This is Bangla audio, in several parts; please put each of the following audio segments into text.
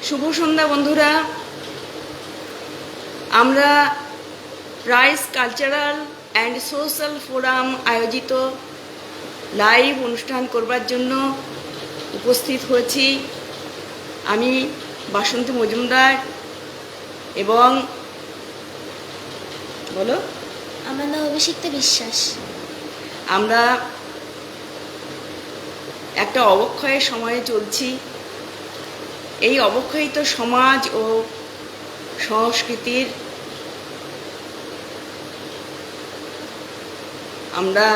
শুভ সন্ধ্যা বন্ধুরা। আমরা price cultural and social forum আয়োজিত লাইভ অনুষ্ঠান করবার জন্য উপস্থিত হয়েছি। আমি বাসন্তী মজুমদার এবং বলো আমার নাম অভিষিক্তা বিশ্বাস। আমরা একটা অবক্ষয়ের সময়ে চলছি। এই অবক্ষয়িত সমাজ ও সংস্কৃতির আমরা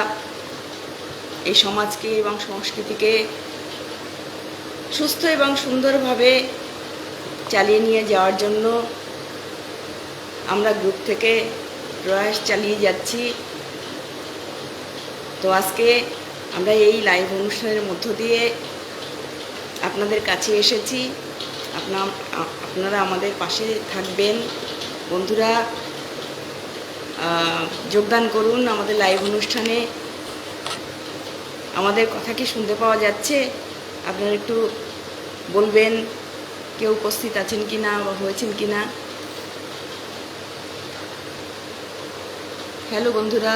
এই সমাজকে এবং সংস্কৃতিকে সুস্থ এবং সুন্দরভাবে চালিয়ে নিয়ে যাওয়ার জন্য আমরা গ্রুপ থেকে প্রয়াস চালিয়ে যাচ্ছি। তো আজকে আমরা এই লাইভ অনুষ্ঠানের মধ্য দিয়ে আপনাদের কাছে এসেছি। আপনারা আমাদের পাশে থাকবেন। বন্ধুরা, যোগদান করুন আমাদের লাইভ অনুষ্ঠানে। আমাদের কথা কি শুনতে পাওয়া যাচ্ছে? আপনারা একটু বলবেন কেউ উপস্থিত আছেন কি না বা হয়েছেন কি না। হ্যালো বন্ধুরা,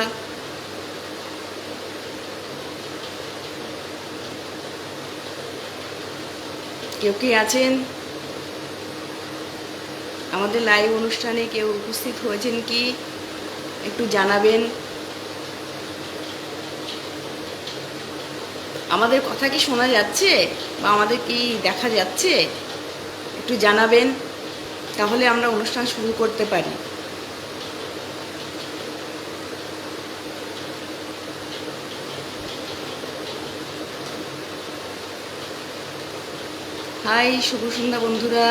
কেউ কি আছেন? আমাদের লাইভ অনুষ্ঠানে কেউ উপস্থিত হয়েছেন কি একটু জানাবেন। আমাদের কথা কি শোনা যাচ্ছে বা আমাদের কি দেখা যাচ্ছে একটু জানাবেন, তাহলে আমরা অনুষ্ঠান শুরু করতে পারি। হাই, শুভ সন্ধ্যা বন্ধুরা।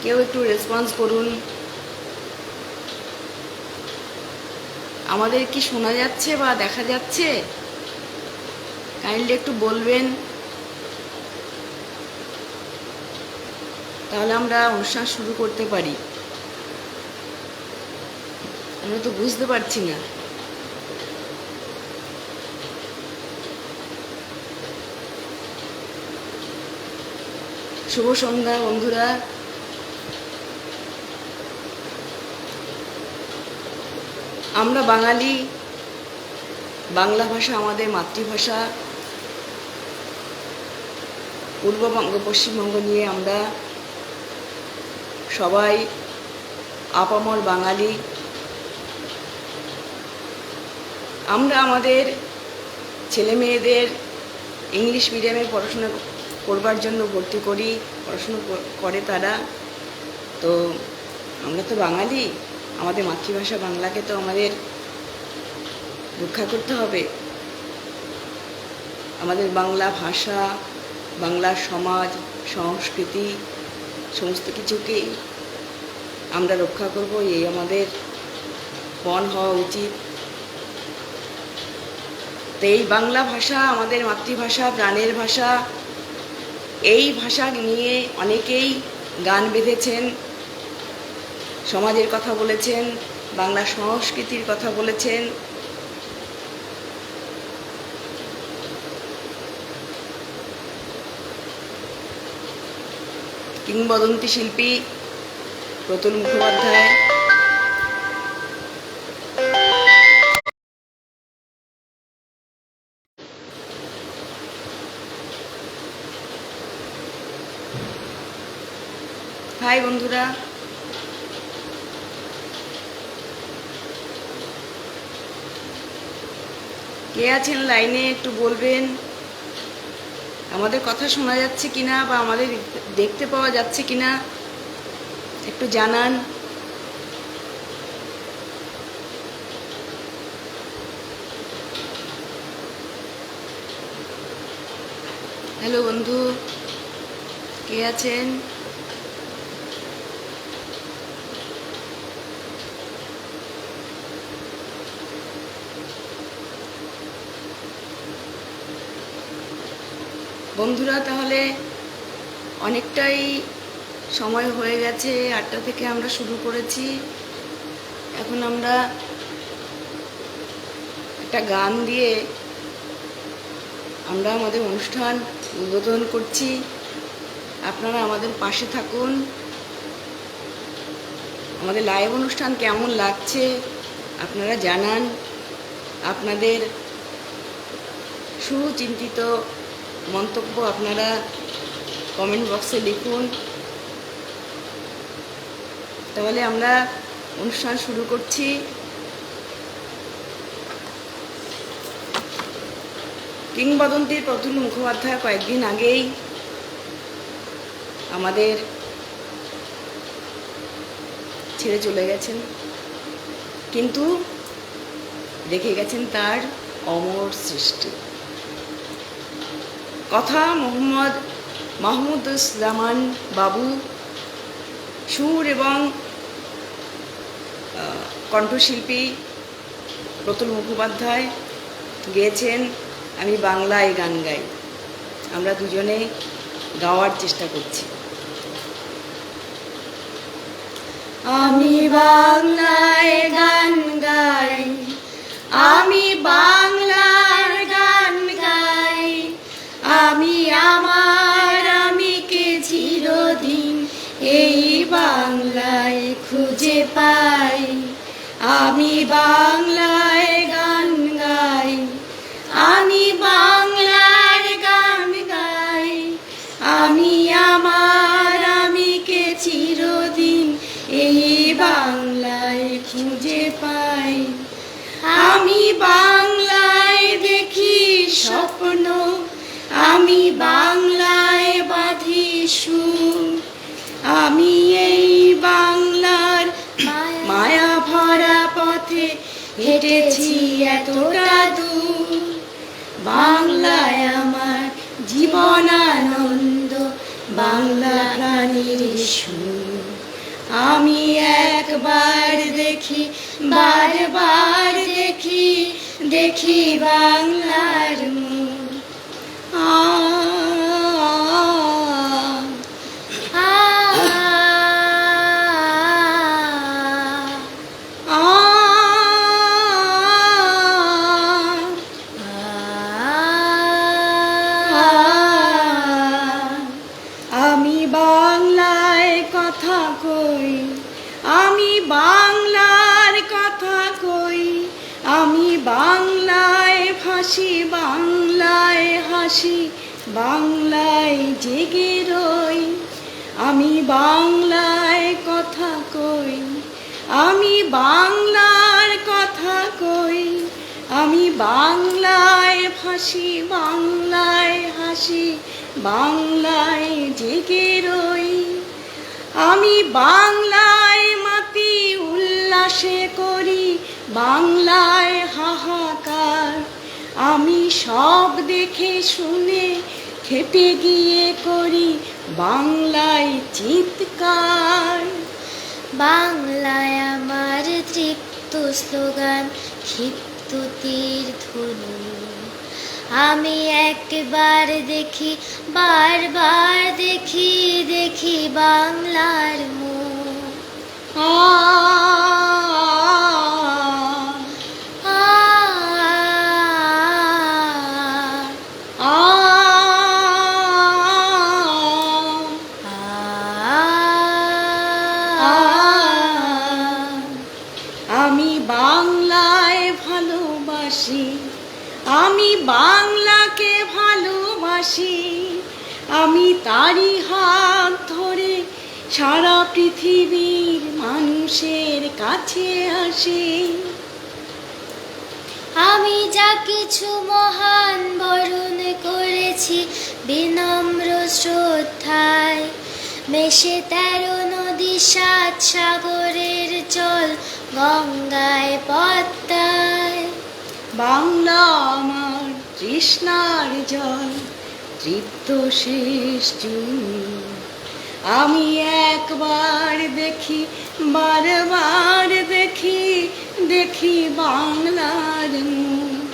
কেউ একটু রেসপন্স করুন। আমাদের কি শোনা যাচ্ছে বা দেখা যাচ্ছে কাইন্ডলি একটু বলবেন, তাহলে আমরা অনুষ্ঠান শুরু করতে পারি। আমরা তো বুঝতে পারছি না। শুভ সন্ধ্যা বন্ধুরা। আমরা বাঙালি, বাংলা ভাষা আমাদের মাতৃভাষা। পূর্ববঙ্গ পশ্চিমবঙ্গ নিয়ে আমরা সবাই আপামর বাঙালি। আমরা আমাদের ছেলে মেয়েদের ইংলিশ মিডিয়ামে পড়াশোনা করবার জন্য ভর্তি করি, পড়াশুনো করে তারা। তো আমরা তো বাঙালি, আমাদের মাতৃভাষা বাংলাকে তো আমাদের রক্ষা করতে হবে। আমাদের বাংলা ভাষা, বাংলা সমাজ, সংস্কৃতি সমস্ত কিছুকেই আমরা রক্ষা করব, এই আমাদের পণ হওয়া উচিত। তো এই বাংলা ভাষা আমাদের মাতৃভাষা, প্রাণের ভাষা। এই ভাষা নিয়ে অনেকেই গান বেঁধেছেন, সমাজের কথা বলেছেন, বাংলা সংস্কৃতির কথা বলেছেন। কিংবদন্তি শিল্পী প্রতুল মুখোপাধ্যায়। হাই বন্ধুরা, কে আছেন লাইনে একটু বলবেন। আমাদের কথা শোনা যাচ্ছে কিনা বা আমাদের দেখতে পাওয়া যাচ্ছে কিনা একটু জানান। হ্যালো বন্ধু, কে আছেন? বন্ধুরা, তাহলে অনেকটাই সময় হয়ে গেছে। 8টা থেকে আমরা শুরু করেছি। এখন আমরা একটা গান দিয়ে আমরা আমাদের অনুষ্ঠান উদ্বোধন করছি। আপনারা আমাদের পাশে থাকুন। আমাদের লাইভ অনুষ্ঠান কেমন লাগছে আপনারা জানান। আপনাদের সুচিন্তিত মন্তব্য আপনারা কমেন্ট বক্সে লিখুন। তাহলে আমরা অনুষ্ঠান শুরু করছি। কিংবদন্তির প্রতুল মুখোপাধ্যায় কয়েকদিন আগেই আমাদের ছেড়ে চলে গেছেন, কিন্তু রেখে গেছেন তার অমর সৃষ্টি। কথা মোহাম্মদ মাহমুদুজ্জামান বাবু, সুর এবং কণ্ঠশিল্পী প্রতুল মুখোপাধ্যায় গেয়েছেন আমি বাংলায় গান গাই। আমরা দুজনে গাওয়ার চেষ্টা করছি। আমি বাংলায় গান গাই, আমি বাংলার গান গাই, আমি আমার আমিকে চিরদিন এই বাংলায় খুঁজে পাই। আমি বাংলায় গান গাই, আমি বাংলার গান গাই, আমি আমার আমিকে চিরদিন এই বাংলায় খুঁজে পাই। আমি বাংলায় দেখি স্বপ্ন, আমি বাংলায় বাঁধি সুর, আমি এই বাংলার মায়া ভরা পথে হেঁটেছি এতটা দূর। বাংলায় আমার জীবনানন্দ, বাংলা প্রাণীর সুর। আমি একবার দেখি, বারবার দেখি, দেখি বাংলার মুখ। আমি বাংলায় কথা কই, আমি বাংলার কথা কই, আমি বাংলায় ভাসি, বাংলায় হাসি, বাংলায় জেগে রই। আমি বাংলায় কথা কই, আমি বাংলার কথা কই, আমি বাংলায় ভাসি, বাংলায় হাসি, বাংলায় জেগে রই। আমি বাংলায় মাতি উল্লাসে করি, বাংলায় হাহাকার। আমি সব দেখে শুনে খেপে গিয়ে করি বাংলায় চিৎকার। বাংলায় আমার তৃপ্ত স্লোগান, ক্ষিপ্ত তীর ধনু। আমি একবার দেখি, বারবার দেখি, দেখি বাংলার মুখ। আমি বাংলায় ভালোবাসি, আমি বাংলাকে ভালোবাসি, আমি তারই হাত ধরে সারা পৃথিবীর মানুষের কাছে আসি। আমি যা কিছু মহান বরণ করেছি বিনম্র শ্রদ্ধায়, মেশে 13 নদী 7 সাগরের জল, গঙ্গায় পদ্মায়। বাংলা আমার তৃষ্ণার জল, তৃপ্ত শেষ জুনি। আমি একবার দেখি, বারবার দেখি, দেখি বাংলার মুখ।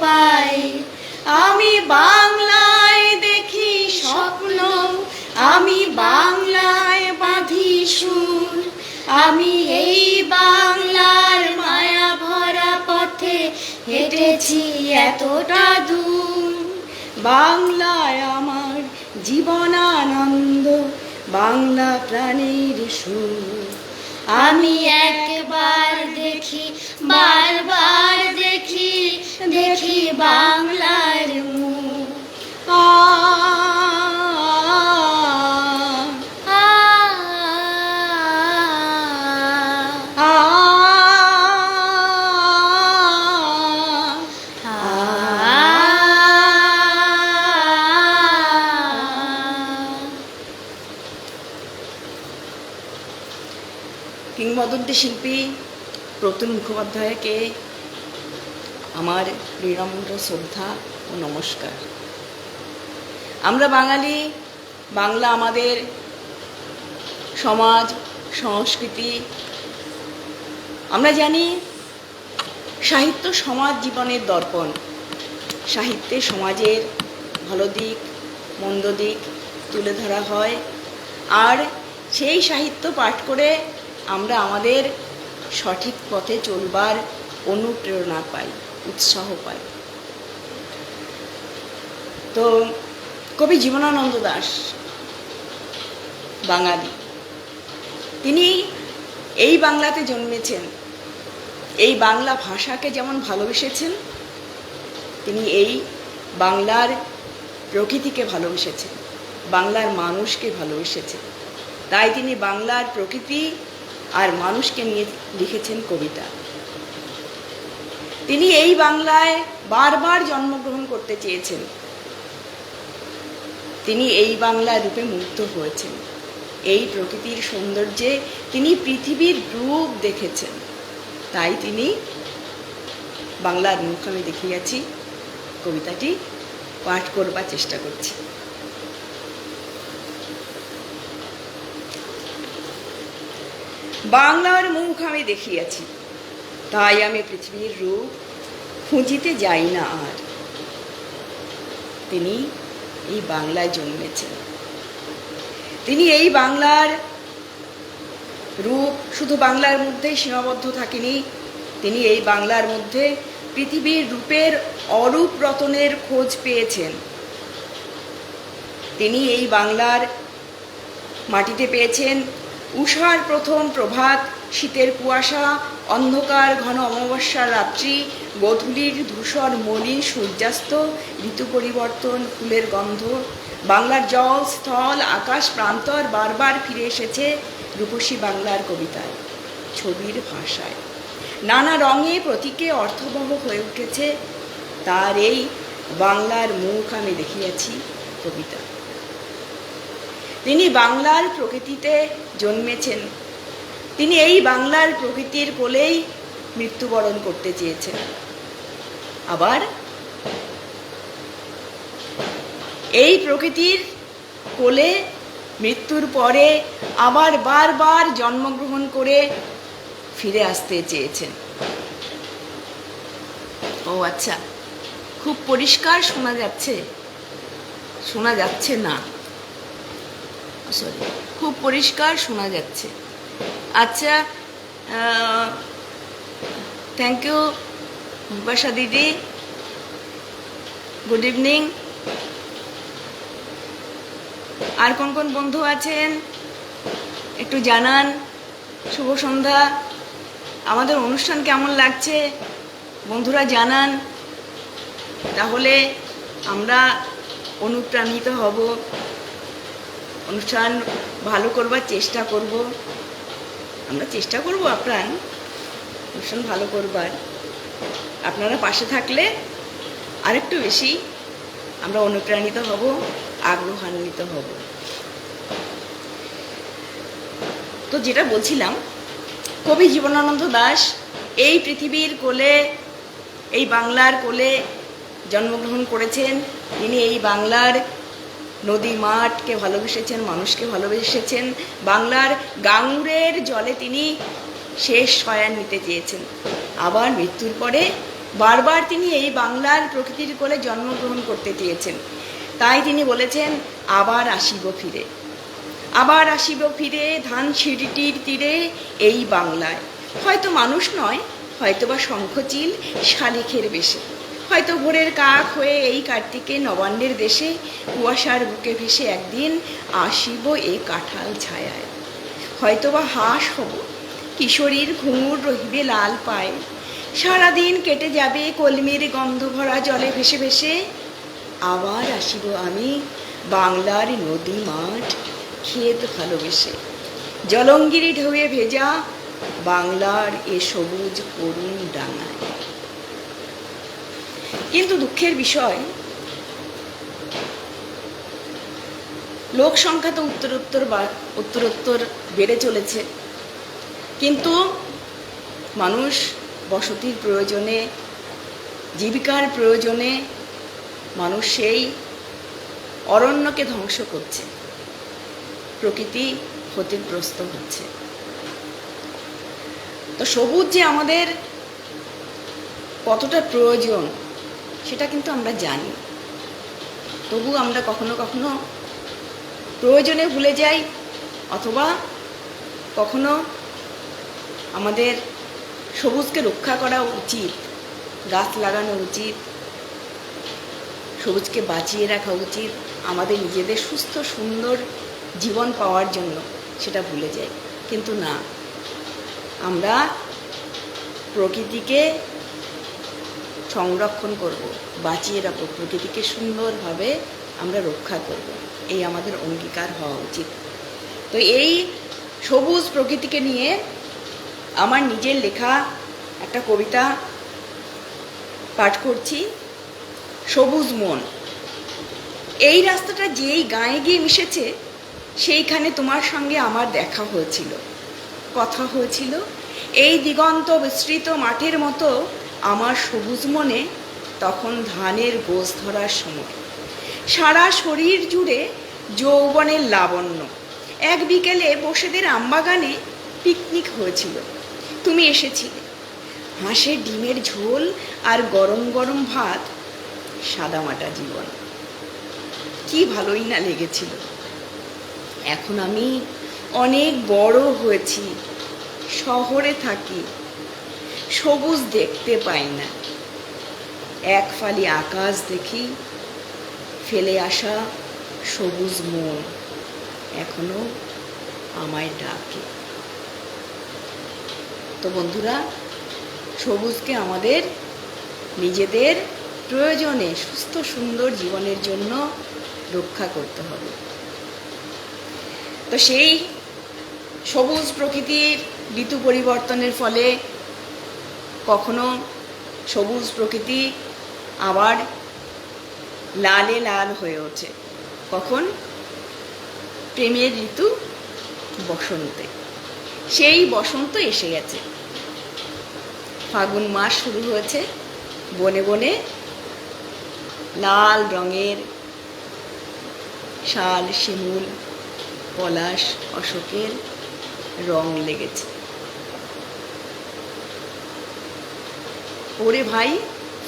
পাই। আমি বাংলায় দেখি স্বপ্ন, আমি বাংলায় বাঁধি সুর, আমি এই বাংলার মায়া ভরা পথে হেঁটেছি এতটা দূর। বাংলায় আমার জীবনানন্দ, বাংলা প্রাণীর সুর। আমি একবার দেখি, বারবার দেখি, দেখি বাংলার মুখ। আ আ আ কিংবদন্তি শিল্পী প্রতুল মুখোপাধ্যায়কে আমার বিনম্র শ্রদ্ধা ও নমস্কার। আমরা বাঙালি, বাংলা আমাদের সমাজ সংস্কৃতি। আমরা জানি সাহিত্য সমাজ জীবনের দর্পণ। সাহিত্যে সমাজের ভালো দিক মন্দ দিক তুলে ধরা হয়, আর সেই সাহিত্য পাঠ করে আমরা আমাদের সঠিক পথে চলবার অনুপ্রেরণা পাই, উৎসাহ পাই। তো কবি জীবনানন্দ দাশ বাঙালি, তিনি এই বাংলাতে জন্মেছেন, এই বাংলা ভাষাকে যেমন ভালোবেসেছেন, তিনি এই বাংলার প্রকৃতিকে ভালোবেসেছেন, বাংলার মানুষকে ভালোবেসেছেন। তাই তিনি বাংলার প্রকৃতি আর মানুষকে নিয়ে লিখেছেন কবিতা। তিনি এই বাংলায় বারবার জন্মগ্রহণ করতে চেয়েছেন, তিনি এই বাংলার রূপে মুগ্ধ হয়েছেন। এই প্রকৃতির সৌন্দর্যে তিনি পৃথিবীর রূপ দেখেছেন। তাই তিনি বাংলার মুখ আমি দেখিয়াছি কবিতাটি পাঠ করবার চেষ্টা করছি। বাংলার মুখ আমি দেখিয়াছি, তাই আমি পৃথিবীর রূপ খুঁজিতে যাই না আর। তিনি এই বাংলায় জন্মেছেন, তিনি এই বাংলার রূপ শুধু বাংলার মধ্যেই সীমাবদ্ধ থাকেনি, তিনি এই বাংলার মধ্যে পৃথিবীর রূপের অরূপ রতনের খোঁজ পেয়েছেন। তিনি এই বাংলার মাটিতে পেয়েছেন উষার প্রথম প্রভাত, শীতের কুয়াশা, অন্ধকার ঘন অমাবস্যার রাত্রি, গোধূলির ধূসর মলিন সূর্যাস্ত, ঋতু পরিবর্তন, ফুলের গন্ধ। বাংলার জল, স্থল, আকাশ, প্রান্তর বারবার ফিরে এসেছে রূপসী বাংলার কবিতায়, ছবির ভাষায়। নানা রঙে প্রতীকে অর্থবহ হয়ে উঠেছে তার এই বাংলার মুখ আমি দেখিয়াছি কবিতা। তিনি বাংলার প্রকৃতিতে জন্মেছেন, তিনি এই বাংলার প্রকৃতির কোলেই মৃত্যুবরণ করতে চেয়েছেন। আবার এই প্রকৃতির কোলে মৃত্যুর পরে আবার বারবার জন্মগ্রহণ করে ফিরে আসতে চেয়েছেন। ও আচ্ছা, খুব পরিষ্কার শোনা যাচ্ছে, শোনা যাচ্ছে না, সরি, খুব পরিষ্কার শোনা যাচ্ছে। আচ্ছা, থ্যাংক ইউ বাসা দিদি, গুড ইভিনিং। আর কোন কোন বন্ধু আছেন একটু জানান। শুভ সন্ধ্যা। আমাদের অনুষ্ঠান কেমন লাগছে বন্ধুরা জানান, তাহলে আমরা অনুপ্রাণিত হব, অনুষ্ঠান ভালো করবার চেষ্টা করব। আমরা চেষ্টা করব আপ্রাণ অনুষ্ঠান ভালো করবার। আপনারা পাশে থাকলে আরেকটু বেশি আমরা অনুপ্রাণিত হব, আগ্রহান্বিত হব। তো যেটা বলছিলাম, কবি জীবনানন্দ দাশ এই পৃথিবীর কোলে, এই বাংলার কোলে জন্মগ্রহণ করেছেন। তিনি এই বাংলার নদী মাঠকে ভালোবেসেছেন, মানুষকে ভালোবেসেছেন। বাংলার গাঙুরের জলে তিনি শেষ শয়ান নিতে চেয়েছেন। আবার মৃত্যুর পরে বারবার তিনি এই বাংলার প্রকৃতির কোলে জন্মগ্রহণ করতে চেয়েছেন। তাই তিনি বলেছেন, আবার আসিব ফিরে, আবার আসিব ফিরে ধানসিঁড়িটির তীরে এই বাংলায়। হয়তো মানুষ নয়, হয়তোবা শঙ্খচিল শালিখের বেশে, হয়তো ভোরের কাক হয়ে এই কার্তিকে নবান্নের দেশে কুয়াশার বুকে ভেসে একদিন আসিব এ কাঁঠাল ছায়ায়। হয়তোবা হাঁস হব, কিশোরীর ঘুঙুর রহিবে লাল পায়ে, সারাদিন কেটে যাবে কলমির গন্ধ ভরা জলে ভেসে ভেসে। আবার আসিব আমি বাংলার নদী মাঠ ক্ষেত ভালোবেসে, জলঙ্গিরি ঢেউয়ে ভেজা বাংলার এ সবুজ করুণ ডাঙায়। কিন্তু দুঃখের বিষয়, লোক সংখ্যা তো উত্তরোত্তর বেড়ে চলেছে, কিন্তু মানুষ বসতির প্রয়োজনে, জীবিকার প্রয়োজনে মানুষ সেই অরণ্যকে ধ্বংস করছে, প্রকৃতি ক্ষতিগ্রস্ত হচ্ছে। তো সবুজ যে আমাদের কতটা প্রয়োজন সেটা কিন্তু আমরা জানি, তবু আমরা কখনো কখনো প্রয়োজনে ভুলে যাই, অথবা কখনো আমাদের সবুজকে রক্ষা করা উচিত, গাছ লাগানো উচিত, সবুজকে বাঁচিয়ে রাখা উচিত আমাদের নিজেদের সুস্থ সুন্দর জীবন পাওয়ার জন্য, সেটা ভুলে যাই। কিন্তু না, আমরা প্রকৃতিকে সংরক্ষণ করব, বাঁচিয়ে রাখবো, প্রকৃতিকে সুন্দরভাবে আমরা রক্ষা করব, এই আমাদের অঙ্গীকার হওয়া উচিত। তো এই সবুজ প্রকৃতিকে নিয়ে আমার নিজের লেখা একটা কবিতা পাঠ করছি, সবুজ মন। এই রাস্তাটা যেই গায়ে গিয়ে মিশেছে, সেইখানে তোমার সঙ্গে আমার দেখা হয়েছিল, কথা হয়েছিল। এই দিগন্ত বিস্তৃত মাঠের মতো আমার সবুজ মনে তখন ধানের গোছ ধরার সময়। সারা শরীর জুড়ে যৌবনের লাবণ্য। এক বিকেলে বসেদের আমবাগানে পিকনিক হয়েছিল, তুমি এসেছিলে। হাঁসের ডিমের ঝোল আর গরম গরম ভাত, সাদামাটা জীবন, কি ভালোই না লেগেছিল। এখন আমি অনেক বড় হয়েছি, শহরে থাকি, সবুজ দেখতে পাই না। এক ফালি আকাশ দেখি, ফেলে আসা সবুজ মন এখনো আমায় ডাকে। তো বন্ধুরা, সবুজকে আমাদের নিজেদের প্রয়োজনে সুস্থ সুন্দর জীবনের জন্য রক্ষা করতে হবে। তো সেই সবুজ প্রকৃতির ঋতু পরিবর্তনের ফলে কখনো সবুজ প্রকৃতি আবার লালে লাল হয়ে ওঠে, কখন প্রেমের ঋতু বসন্তে। সেই বসন্ত এসে গেছে, ফাগুন মাস শুরু হয়েছে। বনে বনে লাল রঙের শাল, শিমুল, পলাশ, অশোকের রং লেগেছে। ওরে ভাই,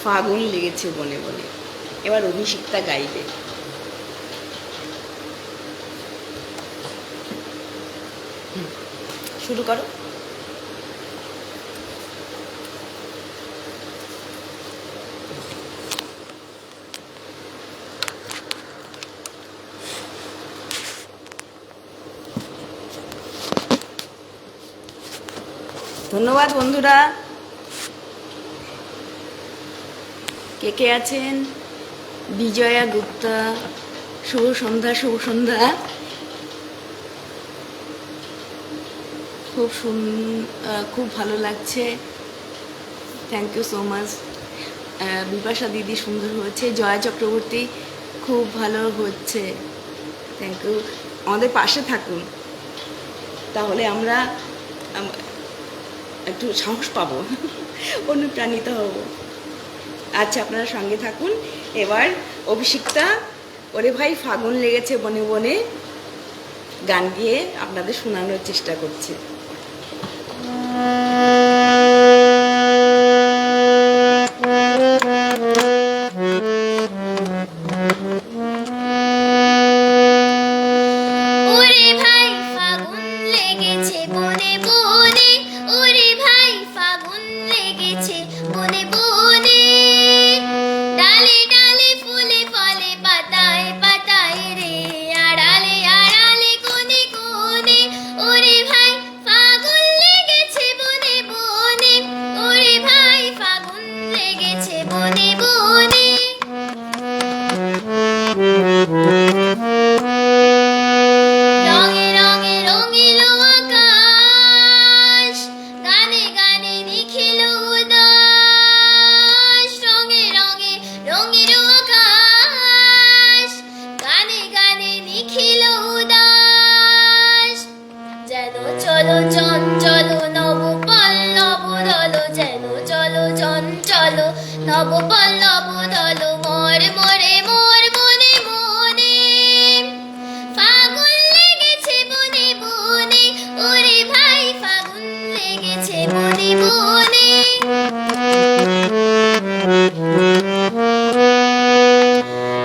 ফাগুন লেগেছে বনে বনে। এবার অভিষিক্তা গাইবে। শুরু করো। ধন্যবাদ বন্ধুরা। কে কে আছেন? বিজয়া গুপ্তা, শুভ সন্ধ্যা। শুভ সন্ধ্যা। খুব ভালো লাগছে, thank you so much. Bipasha দিদি সুন্দর হয়েছে। জয়া চক্রবর্তী খুব ভালো হচ্ছে, থ্যাংক ইউ। আমাদের পাশে থাকুন, তাহলে আমরা একটু সাহস পাবো, অনুপ্রাণিত হব। আচ্ছা, আপনারা সঙ্গে থাকুন। এবার অভিষিক্তা ওরে ভাই ফাগুন লেগেছে বনে বনে গান গিয়ে আপনাদের শোনানোর চেষ্টা করছে। চল চঞ্চল নব পল্লব দল যেন চল চঞ্চল নব পল্লব দল মোর মোরে মোর মনে মনে ফাগুন লেগেছে বনে বনে ওরে ভাই ফাগুন লেগেছে বনে বনে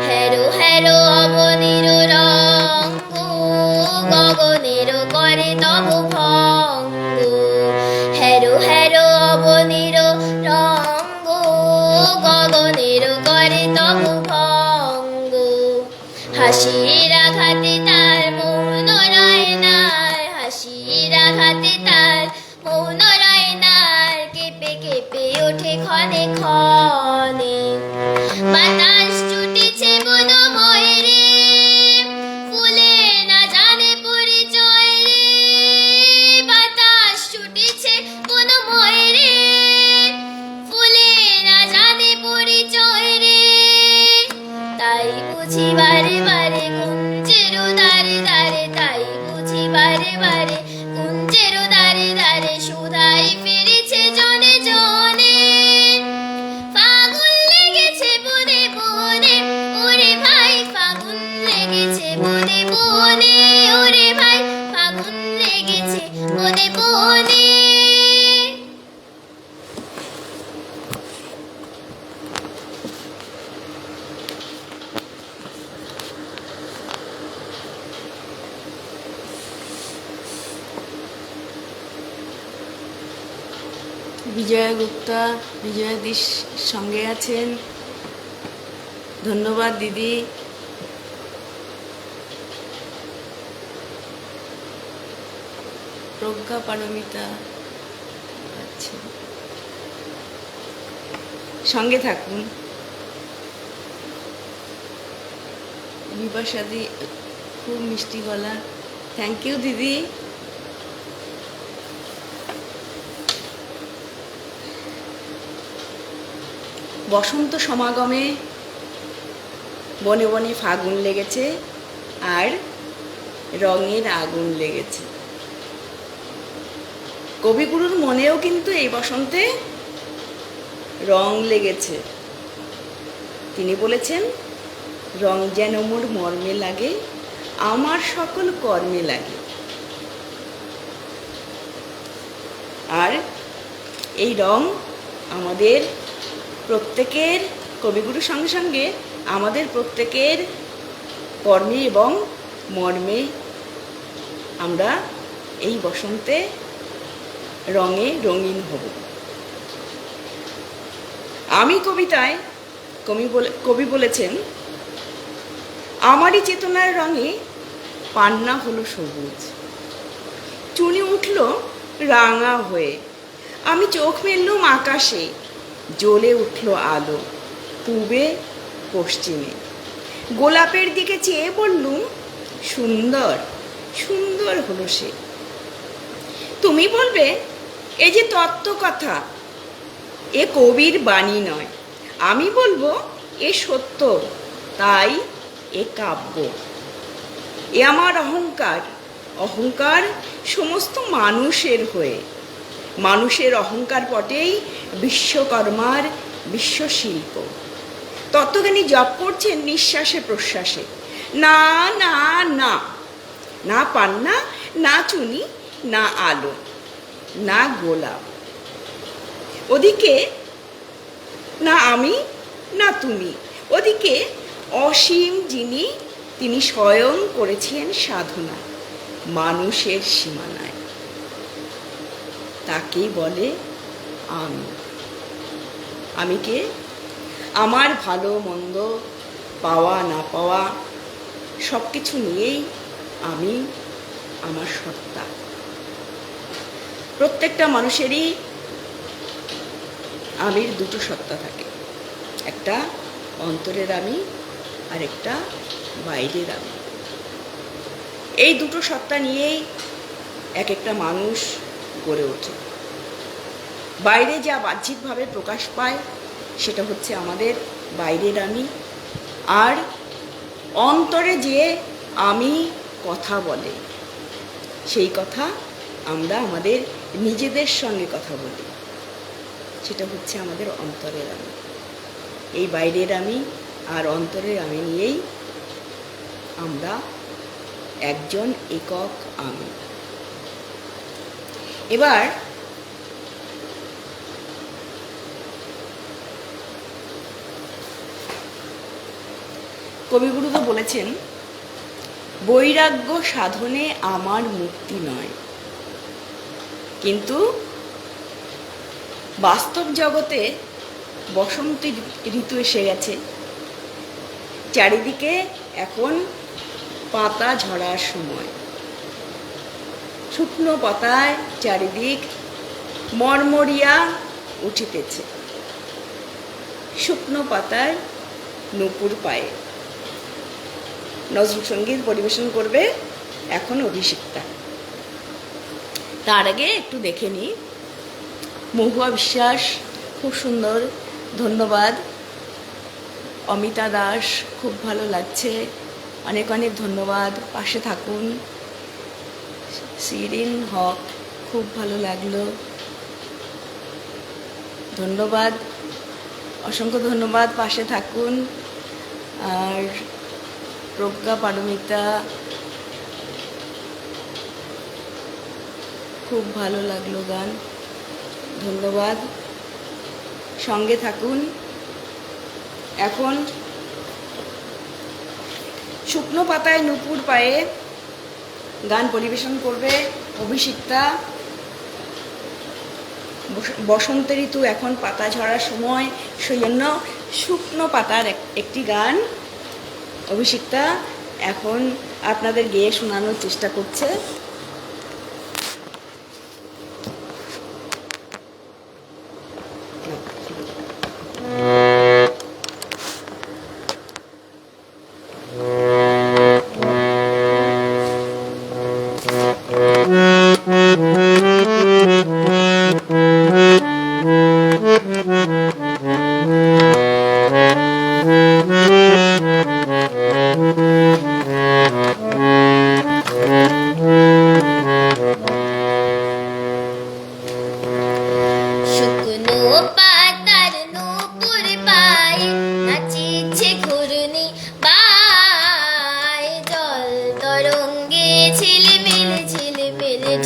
হেরো হেরো অবনীর রঙ্গ গগনের করে তব ভঙ্গ হেরো হেরো অবনীর রঙ্গ গগনের করে তব ভঙ্গ হাসির আঘাতে তার মৌন রয় নার হাসির আঘাতে তার মৌন রয় নার কেঁপে কেঁপে ওঠে ক্ষণে ক্ষণে বাতাস ছুটেছে বনময় রে ফুলে না জানে পরিচয় রে বাতাস ছুটেছে বনময় রে ফুলে না জানে পরিচয় রে তাই বুঝি বারে বারে কুঞ্জের দ্বারে দ্বারে তাই বুঝি বারে বারে কুঞ্জের দ্বারে দ্বারে সুধাই ফিরেছে জনে জনে ফাগুন লেগেছে বনে বনে ওরে ভাই ফাগুন লেগেছে বনে বনে ওরে ভাই ফাগুন লেগেছে বনে বনে বিজয়া গুপ্তা বিজয়া দির সঙ্গে আছেন। ধন্যবাদ দিদি। প্রজ্ঞা পারমিতা আচ্ছা, সঙ্গে থাকুন। বিপাশাদি খুব মিষ্টি গলা, থ্যাংক ইউ দিদি। বসন্ত সমাগমে বনে বনে ফাগুন লেগেছে আর রঙের আগুন লেগেছে। কবিগুরুর মনেও কিন্তু এই বসন্তে রং লেগেছে। তিনি বলেছেন, রং যেন মোর মর্মে লাগে, আমার সকল কর্মে লাগে। আর এই রং আমাদের প্রত্যেকের, কবিগুরুর সঙ্গে সঙ্গে আমাদের প্রত্যেকের কর্মে এবং মর্মে আমরা এই বসন্তে রঙে রঙিন হব। আমি কবিতায় কবি বলেছেন, আমারই চেতনার রঙে পান্না হলো সবুজ, চুনি উঠল রাঙা হয়ে, আমি চোখ মেললুম আকাশে, জ্বলে উঠল আলো পূবে পশ্চিমে, গোলাপের দিকে চেয়ে বললুম, সুন্দর সুন্দর হলো সে। তুমি বলবে, এ যে তত্ত্ব কথা, এ কবির বাণী নয়। আমি বলবো, এ সত্য, তাই এ কাব্য। এ আমার অহংকার, অহংকার সমস্ত মানুষের হয়ে। মানুষের অহংকার পটেই বিশ্বকর্মার বিশ্বশিল্প। তত্ত্বজ্ঞানী জপ করছেন নিঃশ্বাসে প্রশ্বাসে, না না না, না পান্না, না চুনি, না আলো, না গোলাপ। ওদিকে না আমি, না তুমি। ওদিকে অসীম যিনি, তিনি স্বয়ং করেছেন সাধনা মানুষের সীমানায়। তাকেই বলে আমি। আমি কে? আমার ভালো মন্দ, পাওয়া না পাওয়া সব কিছু নিয়েই আমি আমার সত্তা। প্রত্যেকটা মানুষেরই আমির দুটো সত্তা থাকে, একটা অন্তরের আমি আর একটা বাইরের আমি। এই দুটো সত্তা নিয়েই এক একটা মানুষ গড়ে ওঠে। বাইরে যা বাহ্যিকভাবে প্রকাশ পায় সেটা হচ্ছে আমাদের বাইরের আমি, আর অন্তরে যে আমি কথা বলে সেই কথা আমরা আমাদের নিজেদের সঙ্গে কথা বলি, সেটা হচ্ছে আমাদের অন্তরের আমি। এই বাইরের আমি আর অন্তরের আমি নিয়েই আমরা একজন একক আমি। এবার কবিগুরু তো বলেছেন, বৈরাগ্য সাধনে আমার মুক্তি নয়, কিন্তু বাস্তব জগতে বসন্ত ঋতু এসে গেছে, চারিদিকে এখন পাতা ঝরার সময়। শুকনো পাতায় চারিদিক মরমরিয়া উঠিতেছে, শুকনো পাতায় নূপুর পায়ে। নজরুল সঙ্গীত পরিবেশন করবে এখন অভিষিক্তা। তার আগে একটু দেখে নিই। মহুয়া বিশ্বাস, খুব সুন্দর, ধন্যবাদ। অমিতা দাস, খুব ভালো লাগছে, অনেক অনেক ধন্যবাদ, পাশে থাকুন। শিরিন হক, খুব ভালো লাগলো, ধন্যবাদ, অসংখ্য ধন্যবাদ, পাশে থাকুন। আর প্রজ্ঞা পারমিতা, খুব ভালো লাগলো গান, ধন্যবাদ, সঙ্গে থাকুন। এখন শুকনো পাতায় নূপুর পায়ে গান পরিবেশন করবে অভিষিক্তা। বসন্ত ঋতু, এখন পাতা ঝরার সময়, সেই জন্য শুকনো পাতার একটি গান অভিষিক্তা এখন আপনাদের গেয়ে শোনানোর চেষ্টা করছে।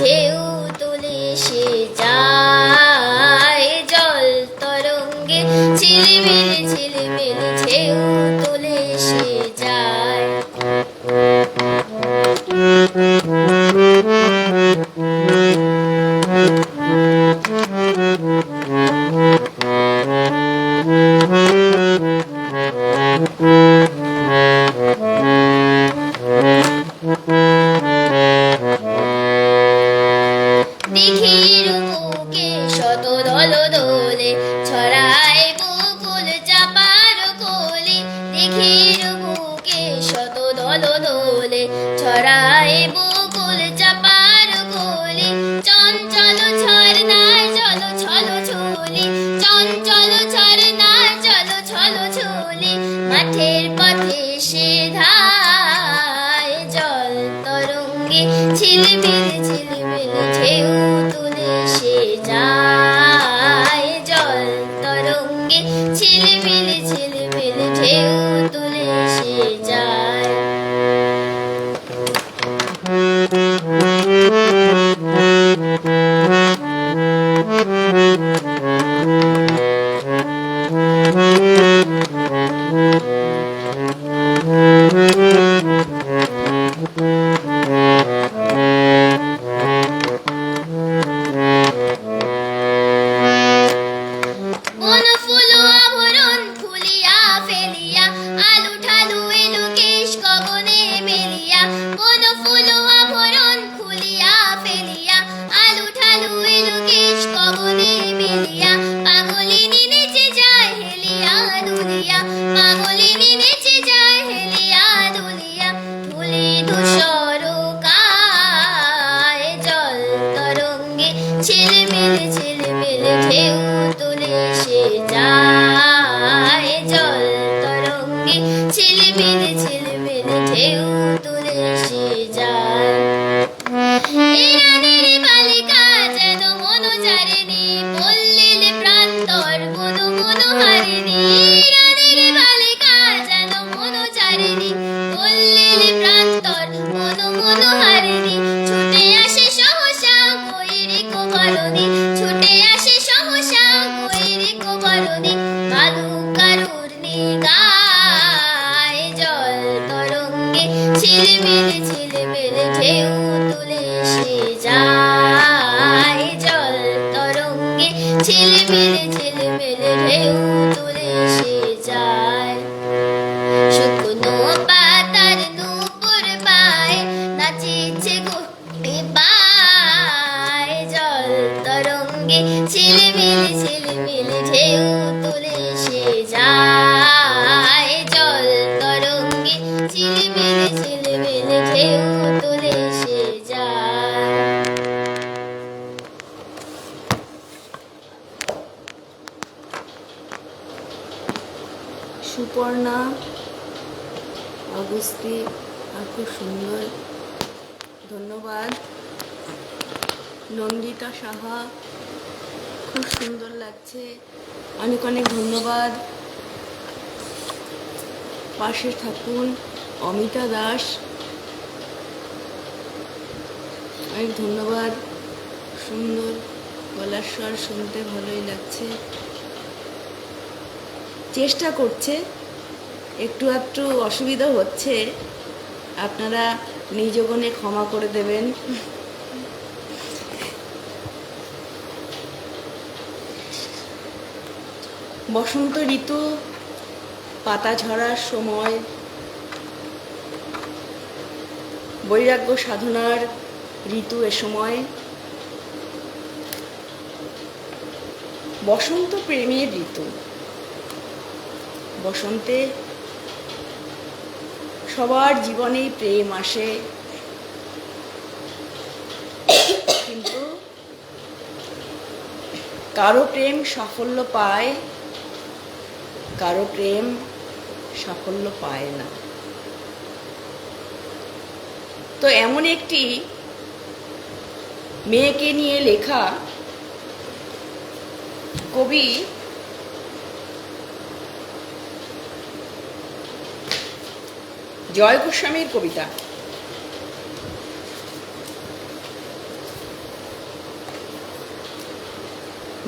ঢেউ তুলে সে যায়, জল তরঙ্গে ঝিলিমিলি ঝিলিমিলি ঢেউ তুলে সে যায়। দিঘির বুকে শত দল দোলে ছড়ায় বকুল চাপার কোলে, দিঘির বুকে শত দল দোলে ছড়ায় বকুল চাপার কোলে, চঞ্চল ঝরনায় জল ছল ছুলি, চঞ্চল ঝরনায় জল ছল ছুলি, মাঠের পথে সে ধায়, জল তরঙ্গে ঝিলিমিলি ঝিলিমিলি ঢেউ তুলে সে যায়, জল তরঙ্গে ঝিলিমিলি ঝিলিমিলি ঢেউ তুলে সে যায়। তুলে সে যায়, জল তরঙ্গে ঝিলমিল ঝিলমিল ঢেউ তুলে সে যায়। শুকনো পাতার নূপুর পায়ে নাচিছে ঘুরে পায়, জল তরঙ্গে ঝিলমিল ঝিলমিল ঢেউ তুলে সে যায়, জল তরঙ্গে ঝিলমিল ঝিলমিল ঢেউ তুলে সে যায়। সুপর্ণা অগস্তি আর খুব সুন্দর, ধন্যবাদ। নন্দিতা সাহা, খুব সুন্দর লাগছে, অনেক অনেক ধন্যবাদ। পাশে থাকুন। অমিতা দাস, অনেক ধন্যবাদ। সুন্দর গলার স্বর, শুনতে ভালোই লাগছে। চেষ্টা করছে, একটু একটু অসুবিধা হচ্ছে, আপনারা নিজ গুণে ক্ষমা করে দেবেন। বসন্ত ঋতু, পাতা ঝরার সময়, বৈরাগ্য সাধনার ঋতু। এ সময় বসন্ত প্রেমের ঋতু। বসন্তে সবার জীবনেই প্রেম আসে, কিন্তু কারো প্রেম সাফল্য পায়, কারো প্রেম সাফল্য পায় না। তো এমন একটি মেয়েকে নিয়ে লেখা কবি জয় গোস্বামীর কবিতা।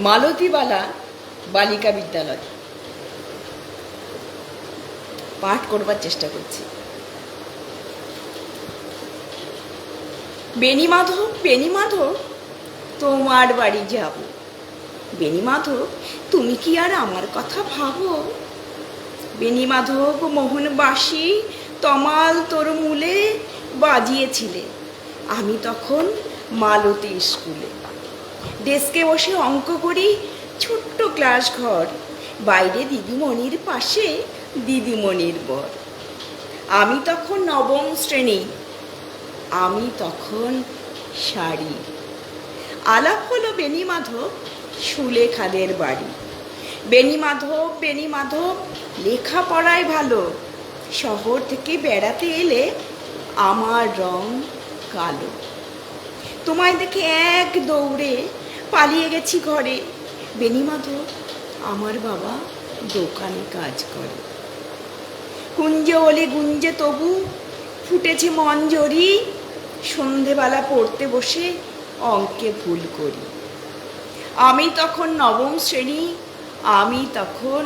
মালতীবালা বালিকা বিদ্যালয়, পাঠ করবার চেষ্টা করছি। বেণীমাধব, বেণীমাধব, তোমার বাড়ি যাব। বেণীমাধব, তুমি কি আর আমার কথা ভাবো? বেণীমাধব মোহনবাসী তমাল তোর মূলে বাজিয়েছিলে, আমি তখন মালতী স্কুলে। ডেস্কে বসে অঙ্ক করি, ছোট্ট ক্লাস ঘর, বাইরে দিদিমণির পাশে দিদিমণির বর। আমি তখন নবম শ্রেণী, আমি তখন শাড়ি। আলাপ হলো বেণীমাধব সুলেখাদের বাড়ি। বেণীমাধব, বেণীমাধব, লেখাপড়ায় ভালো, শহর থেকে বেড়াতে এলে আমার রং কালো। তোমায় দেখে এক দৌড়ে পালিয়ে গেছি ঘরে। বেণীমাধব, আমার বাবা দোকানে কাজ করে। কুঞ্জে ওলে গুঞ্জে তবু ফুটেছে মঞ্জরি, সন্ধেবেলা পড়তে বসে অঙ্কে ভুল করি। আমি তখন নবম শ্রেণী, আমি তখন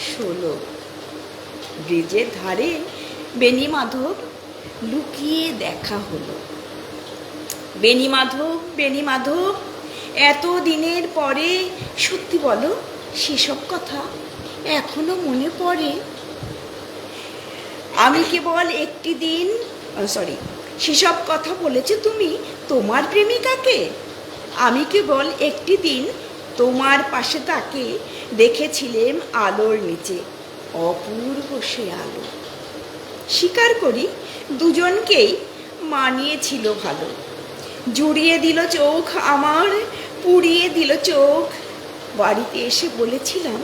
16। ব্রিজের ধারে বেণীমাধব লুকিয়ে দেখা হলো। বেণীমাধব, বেণীমাধব, এত দিনের পরে সত্যি বলো, সেসব কথা এখনো মনে পড়ে? আমি কেবল একটি দিন, সেসব কথা বলেছে তুমি তোমার প্রেমিকাকে? আমি কেবল একটি দিন তোমার পাশে তাকে দেখেছিলাম আলোর নিচে, অপূর্ব সে আলো। স্বীকার করি দুজনকেই মানিয়েছিল ভালো। জুড়িয়ে দিল চোখ আমার, পুড়িয়ে দিল চোখ। বাড়িতে এসে বলেছিলাম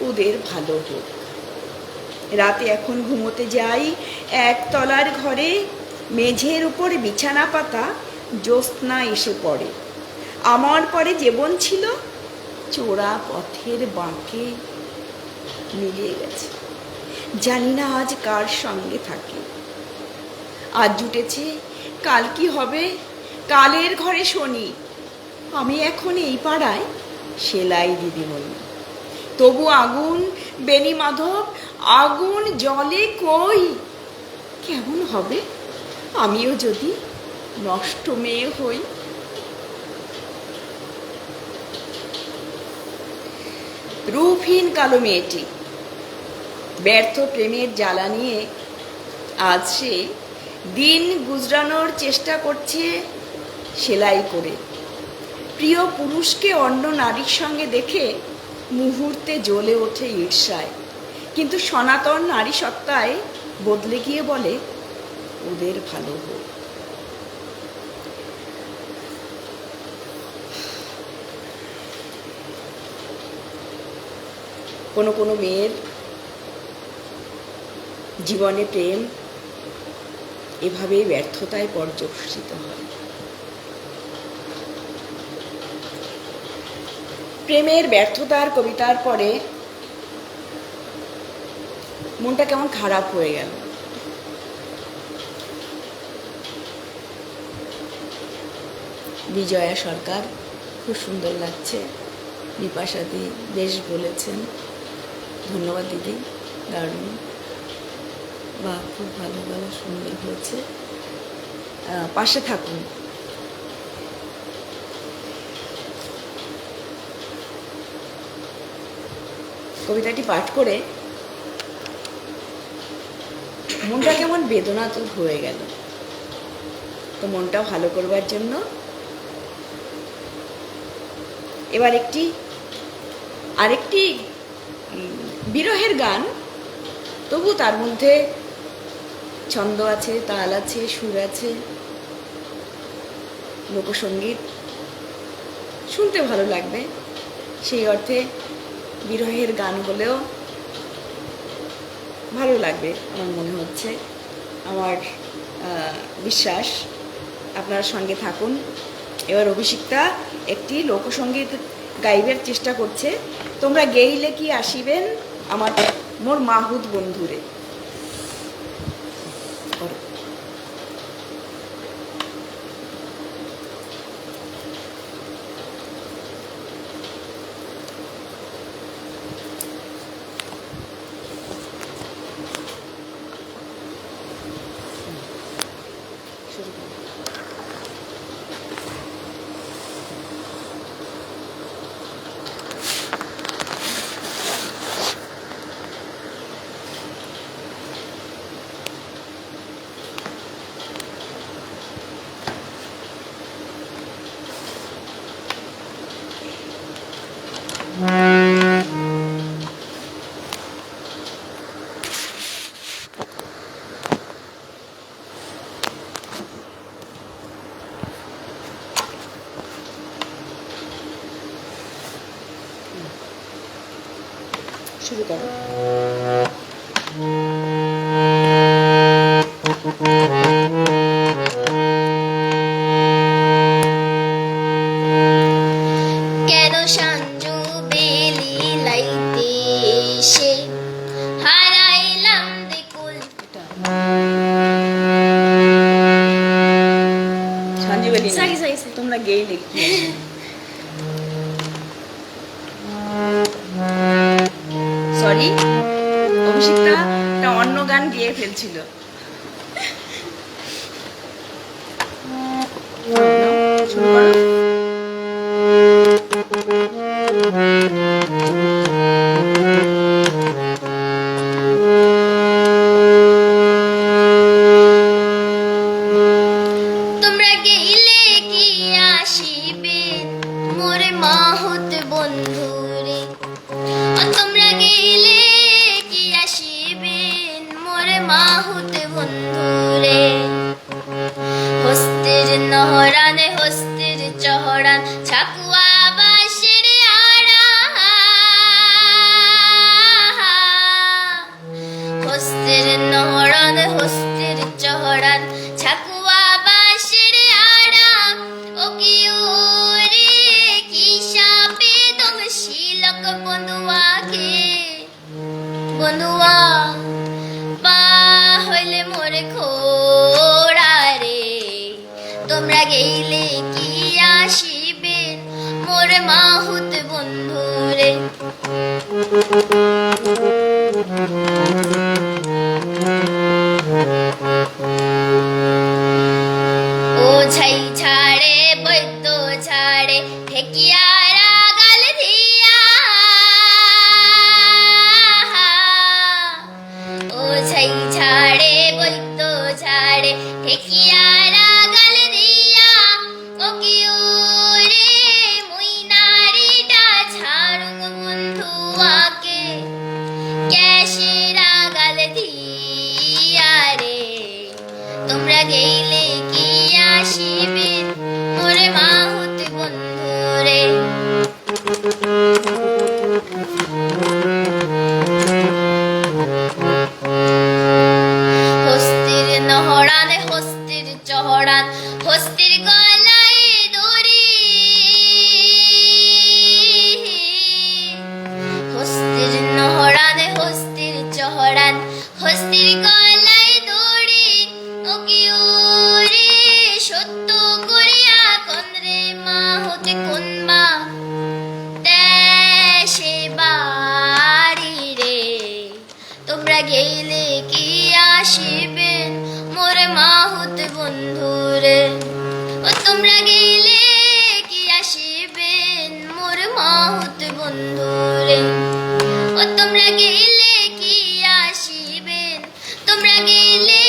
ওদের ভালো হোক। রাতে এখন ঘুমোতে যাই একতলার ঘরে, মেঝের উপর বিছানা পাতা, জ্যোৎস্না এসে পড়ে। আমার পরে জীবন ছিল চোরা পথের বাঁকে মিলিয়ে গেছে। জানি না আজ কার সঙ্গে থাকে। আজ জুটেছে, কাল কি হবে? কালের ঘরে শনি। আমি এখন এই পাড়ায় সেলাই দিদিমণি। তবু আগুন, বেণীমাধব, আগুন জলে কই? কেমন হবে আমিও যদি নষ্ট মেয়ে হই। রূপহীন কালো মেয়েটি ব্যর্থ প্রেমের জ্বালা নিয়ে আজ সে দিন গুজরানোর চেষ্টা করছে সেলাই করে। প্রিয় পুরুষকে অন্য নারীর সঙ্গে দেখে মুহূর্তে জ্বলে ওঠে ঈর্ষায়, কিন্তু সনাতন নারী সত্তায় বদলে গিয়ে বলে ওদের ভালো হোক। কোনো কোনো মেয়ের জীবনে প্রেম এভাবেই ব্যর্থতায় পর্যবসিত হয়। প্রেমের ব্যর্থতার কবিতার পরে মনটা কেমন খারাপ হয়ে গেল। বিজয়া সরকার, খুব সুন্দর লাগছে। বিপাশাদি বেশ বলেছেন, ধন্যবাদ দিদি, দারুণ, বা খুব ভালো ভালো সুন্দর হয়েছে। পাশে থাকুন। কবিতাটি পাঠ করে মনটা কেমন বেদনাতুর হয়ে গেল। তো মনটা ভালো করবার জন্য এবার আরেকটি বিরহের গান, তবু তার মধ্যে ছন্দ আছে, তাল আছে, সুর আছে, লোকসঙ্গীত, শুনতে ভালো লাগবে। সেই অর্থে বিরহের গান হলেও ভালো লাগবে আমার মনে হচ্ছে, আমার বিশ্বাস। আপনারা সঙ্গে থাকুন। এবার অভিষিক্তা একটি লোকসঙ্গীত গাইবার চেষ্টা করছে। তোমরা গেইলে কি আসিবেন আমার মোর মাহুত বন্ধুরে। শুরু করো। কেন সঞ্জু বেলি লাইতে এসে হারাইলাম দেখুল। সঞ্জীবনী সারি, সারি, সারি। তোমরা গেইলে কি সরি, অভিষিক্তা একটা অন্য গান গিয়ে ফেলছিল। শুরু করো। তোমরা গেইলে কি আসিবে মোরে মাহুত বন্ধুরে। তোমরা গেইলে কি আসিবেন মোরে মাহুত বন্ধুরে। হস্তের নহরানে হস্তের চহরান ছাকুয়া বাঁশের আড়া। হস্তের নহরান হস্তের চহরান ছাকুয়া বাঁশের আড়া। ও কি ওরে কি সাপে দং শিলক বন্ধুয়াকে। বন্ধুয়া পা হইলে মোরে খোড়া রে। তোমরা গেইলে কি আসিবেন মোরে মাহুত বন্ধুরে। ও ছাই ছাড়ে বৈদ্য ছাড়ে ঠেকিয়ারা গাল দিয়া ও ছাই ছাড়ে বৈদ্য ছাড়ে ঠেকিয়ারা গাল দিয়া ও কি রে মুই নারীটা ছাড়ুক বন্ধু আকে ক্যাশেরা গাল দিয়া রে তোমরা গেলে কি আসিবে মোরে মাহুত বন্ধুরে হস্তির নহড়ান হস্তির চহড়ান হস্তির গলায় দড়ি হস্তির নহড়ান হস্তির চহড়ান হস্তির গলায় দড়ি ও কি রে সত্য করিয়া কোন রে মা হতে কোনবা দেশে বাড়ি রে তোমরা গেলে কি আসিবেন মোর মাহুত বন্ধুরে ও তোমরা গেলে কি আসিবেন মোর মাহুত বন্ধুরে ও তোমরা গেলে কি আসিবেন তোমরা গেলে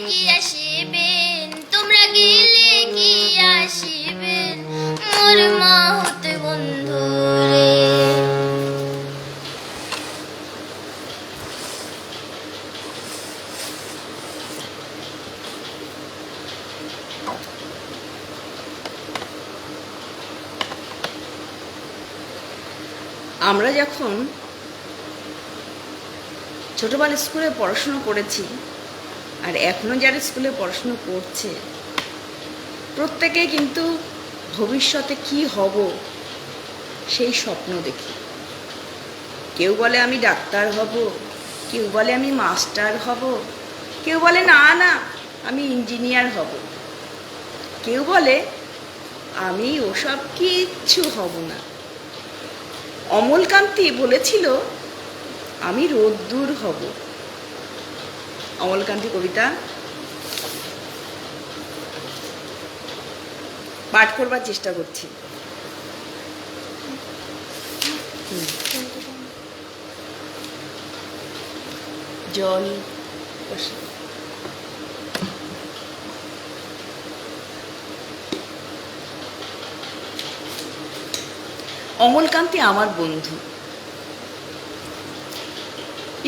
কি আসিবেন তোমরা গেলে কি আসিবেন মোর মাহুত বন্ধুরে আমরা যখন ছোটবেলায় স্কুলে পড়াশুনো করেছি আর এখনও যারা স্কুলে পড়াশুনো করছে প্রত্যেকে কিন্তু ভবিষ্যতে কি হব সেই স্বপ্ন দেখি। কেউ বলে আমি ডাক্তার হব, কেউ বলে আমি মাস্টার হব, কেউ বলে না না আমি ইঞ্জিনিয়ার হব, কেউ বলে আমি ওসব কিচ্ছু হব না। অমলকান্তি বলেছিল আমি রোদ্দুর হব। অমলকান্তি কবিতা পাঠ করবার চেষ্টা করছি। জল অমলকান্তি আমার বন্ধু।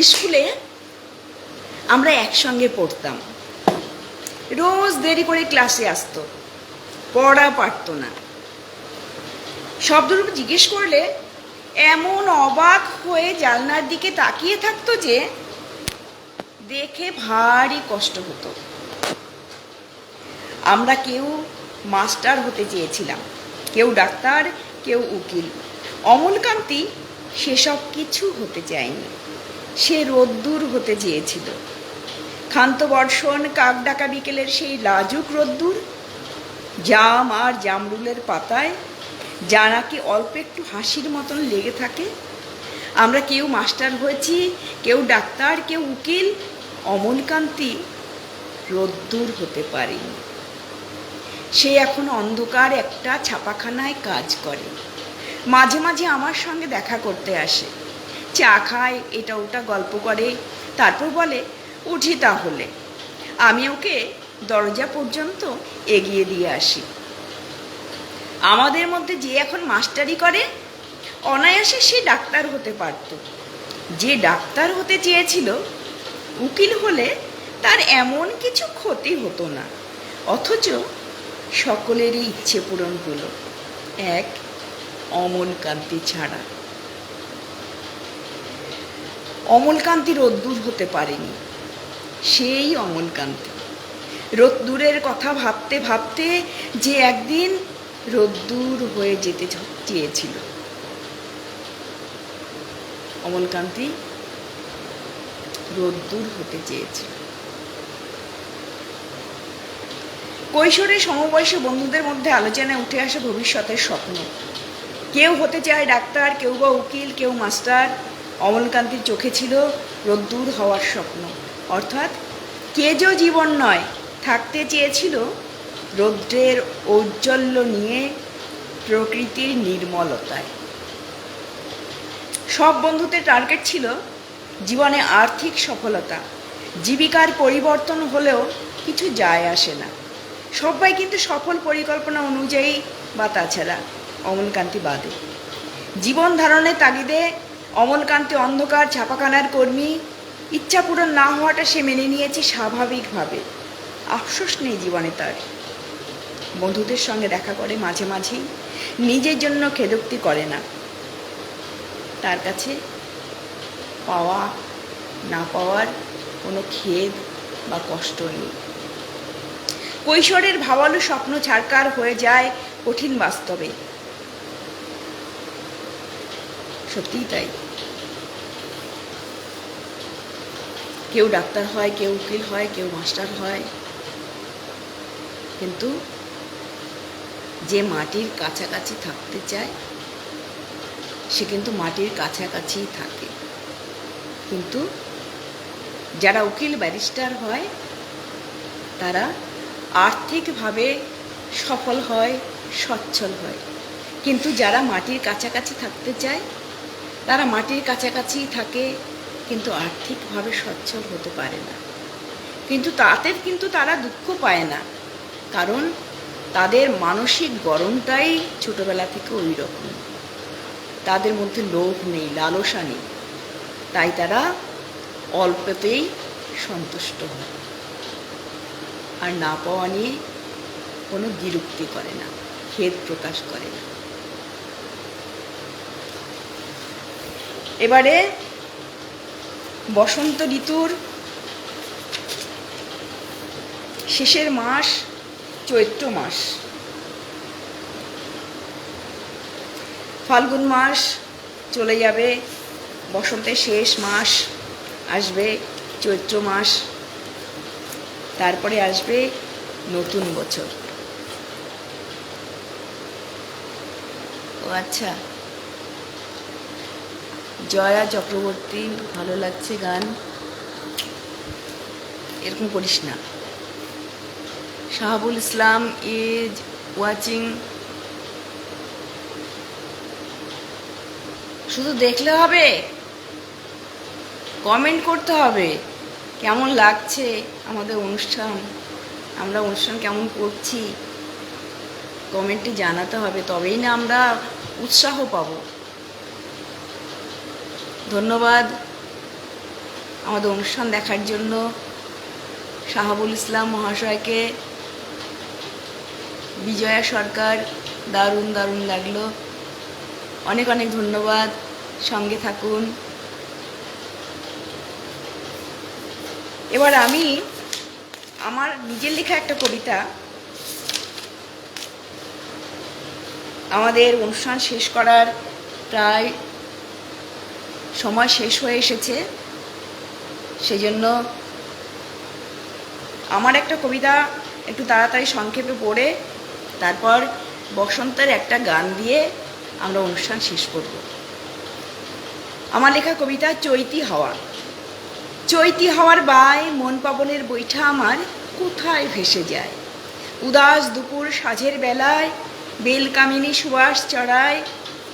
স্কুলে আমরা একসঙ্গে পড়তাম, রোজ দেরি করে ক্লাসে আসতো, পড়া পারতো না। শব্দরূপ জিজ্ঞেস করলে এমন অবাক হয়ে জানলার দিকে তাকিয়ে থাকতো যে দেখে ভারী কষ্ট হতো। আমরা কেউ মাস্টার হতে চেয়েছিলাম, কেউ ডাক্তার, কেউ উকিল। অমলকান্তি সেসব কিছু হতে চায়নি, সে রোদ্দুর হতে চেয়েছিল। ক্ষান্ত বর্ষণ, কাকডাকা বিকেলের সেই লাজুক রোদ্দুর, জাম আর জামরুলের পাতায় যা নাকি অল্প একটু হাসির মতন লেগে থাকে। আমরা কেউ মাস্টার হয়েছি, কেউ ডাক্তার, কেউ উকিল। অমলকান্তি রোদ্দুর হতে পারেনি। সে এখন অন্ধকার একটা ছাপাখানায় কাজ করে। মাঝে মাঝে আমার সঙ্গে দেখা করতে আসে, চা খায়, এটা ওটা গল্প করে, তারপর বলে উঠি তাহলে। আমি ওকে দরজা পর্যন্ত এগিয়ে দিয়ে আসি। আমাদের মধ্যে যে এখন মাস্টারি করে অনায়াসে সে ডাক্তার হতে পারত। যে ডাক্তার হতে চেয়েছিল উকিল হলে তার এমন কিছু ক্ষতি হতো না, অথচ সকলেরই ইচ্ছে পূরণ হলো, এক অমলকান্তি ছাড়া। অমলকান্তি রোদ্দুর হতে পারেনি। সেই অমলকান্তি রোদ্দুরের কথা ভাবতে ভাবতে যে একদিন রোদ্দুর হয়ে যেতে চেয়েছিল। অমলকান্তি রোদ্দুর হতে চেয়েছিল। কৈশোরে সমবয়সী বন্ধুদের মধ্যে আলোচনায় উঠে আসে ভবিষ্যতের স্বপ্ন। কেউ হতে চায় ডাক্তার, কেউ বা উকিল, কেউ মাস্টার। অমলকান্তির চোখে ছিল রোদ্দুর হওয়ার স্বপ্ন, অর্থাৎ কেজো জীবন নয়, থাকতে চেয়েছিল রৌদ্রের ঔজ্জ্বল্য নিয়ে প্রকৃতির নির্মলতায়। সব বন্ধুদের টার্গেট ছিল জীবনে আর্থিক সফলতা। জীবিকার পরিবর্তন হলেও কিছু যায় আসে না, সবাই কিন্তু সফল পরিকল্পনা অনুযায়ী বা তাছাড়া, অমলকান্তি বাদে। জীবন ধারণের তাগিদে অমলকান্তি অন্ধকার ছাপাখানার কর্মী। ইচ্ছা পূরণ না হওয়াটা সে মেনে নিয়েছে স্বাভাবিকভাবে। আফসোস নেই জীবনে তার। বন্ধুদের সঙ্গে দেখা করে মাঝে মাঝেই, নিজের জন্য খেদোক্তি করে না। তার কাছে পাওয়া না পাওয়ার কোনো খেদ বা কষ্ট নেই। কৈশোরের ভাবালু স্বপ্ন ছারকার হয়ে যায় কঠিন বাস্তবে। সত্যিই তাই। কেউ ডাক্তার হয়, কেউ উকিল হয়, কেউ মাস্টার হয়, কিন্তু যে মাটির কাছাকাছি থাকতে চায় সে কিন্তু মাটির কাছাকাছিই থাকে। কিন্তু যারা উকিল ব্যারিস্টার হয় তারা আর্থিকভাবে সফল হয়, সচ্ছল হয়। কিন্তু যারা মাটির কাছাকাছি থাকতে চায় তারা মাটির কাছাকাছিই থাকে, কিন্তু আর্থিকভাবে সচ্ছল হতে পারে না। কিন্তু তাতে কিন্তু তারা দুঃখ পায় না, কারণ তাদের মানসিক গড়নটাই ছোটবেলা থেকে ওই রকম। তাদের মধ্যে লোভ নেই, লালসা নেই, তাই তারা অল্পতেই সন্তুষ্ট হয় আর না পাওয়া নিয়ে কোনো বিরক্তি করে না, খেদ প্রকাশ করে না। এবারে বসন্ত ঋতুর শেষের মাস চৈত্র মাস। ফাল্গুন মাস চলে যাবে, বসন্তের শেষ মাস আসবে চৈত্র মাস, তারপরে আসবে নতুন বছর। ও আচ্ছা, জয়া চক্রবর্তী, ভালো লাগছে গান, এরকম করিস না। শাহাবুল ইসলাম ইজ ওয়াচিং। শুধু দেখলে হবে, কমেন্ট করতে হবে কেমন লাগছে আমাদের অনুষ্ঠান, আমরা অনুষ্ঠান কেমন করছি, কমেন্টে জানাতে হবে, তবেই না আমরা উৎসাহ পাব। ধন্যবাদ আমাদের অনুষ্ঠান দেখার জন্য। শাহাবুল ইসলাম মহাশয়কে, বিজয়া সরকার, দারুণ দারুণ লাগলো, অনেক অনেক ধন্যবাদ। সঙ্গে থাকুন। এবার আমি আমার নিজের লেখা একটা কবিতা, আমাদের অনুষ্ঠান শেষ করার প্রায় সময় শেষ হয়ে এসেছে, সেজন্য আমার একটা কবিতা একটু তাড়াতাড়ি সংক্ষেপে পড়ে তারপর বসন্তের একটা গান দিয়ে আমরা অনুষ্ঠান শেষ করব। আমার লেখা কবিতা চৈতি হাওয়া। চৈতি হাওয়ার বায় মন পাবনের বৈঠা আমার কোথায় ভেসে যায়। উদাস দুপুর সাঁঝের বেলায় বেলকামিনী সুবাস চড়ায়,